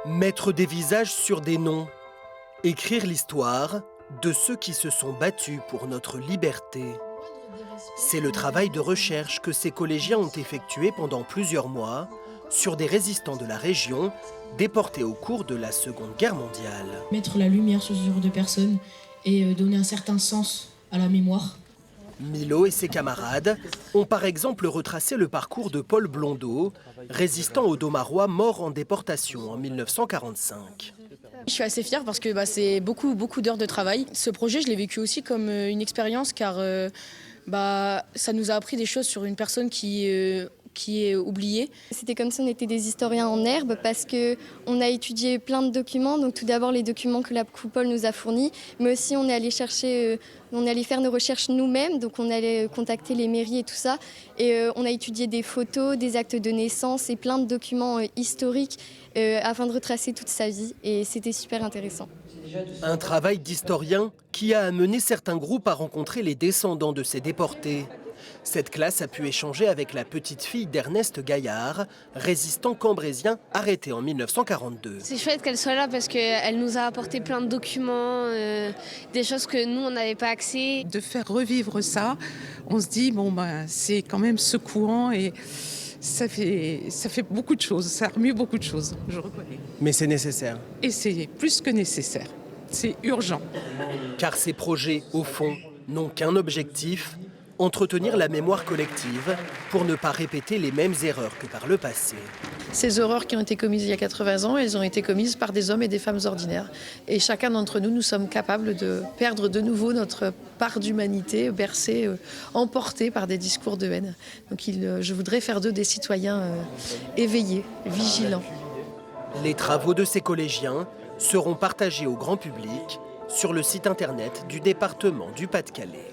Mettre des visages sur des noms. Écrire l'histoire de ceux qui se sont battus pour notre liberté. C'est le travail de recherche que ces collégiens ont effectué pendant plusieurs mois sur des résistants de la région déportés au cours de la Seconde Guerre mondiale. Mettre la lumière sur ce genre de personnes et donner un certain sens à la mémoire. Milo et ses camarades ont par exemple retracé le parcours de Paul Blondeau, résistant au Domarois mort en déportation en 1945. Je suis assez fière parce que c'est beaucoup d'heures de travail. Ce projet, je l'ai vécu aussi comme une expérience car ça nous a appris des choses sur une personne qui est oubliée. C'était comme si on était des historiens en herbe parce qu'on a étudié plein de documents. Donc tout d'abord les documents que la coupole nous a fournis, mais aussi on est allé faire nos recherches nous-mêmes. Donc on allait contacter les mairies et tout ça. Et on a étudié des photos, des actes de naissance et plein de documents historiques afin de retracer toute sa vie. Et c'était super intéressant. Un travail d'historien qui a amené certains groupes à rencontrer les descendants de ces déportés. Cette classe a pu échanger avec la petite fille d'Ernest Gaillard, résistant cambrésien arrêté en 1942. C'est chouette qu'elle soit là parce qu'elle nous a apporté plein de documents, des choses que nous, on n'avait pas accès. De faire revivre ça, on se dit, c'est quand même secouant et ça fait beaucoup de choses, ça remue beaucoup de choses, je reconnais. Mais c'est nécessaire. Et c'est plus que nécessaire, c'est urgent. Car ces projets, au fond, n'ont qu'un objectif, entretenir la mémoire collective pour ne pas répéter les mêmes erreurs que par le passé. Ces horreurs qui ont été commises il y a 80 ans, elles ont été commises par des hommes et des femmes ordinaires. Et chacun d'entre nous, nous sommes capables de perdre de nouveau notre part d'humanité, bercée, emportée par des discours de haine. Donc je voudrais faire d'eux des citoyens éveillés, vigilants. Les travaux de ces collégiens seront partagés au grand public sur le site internet du département du Pas-de-Calais.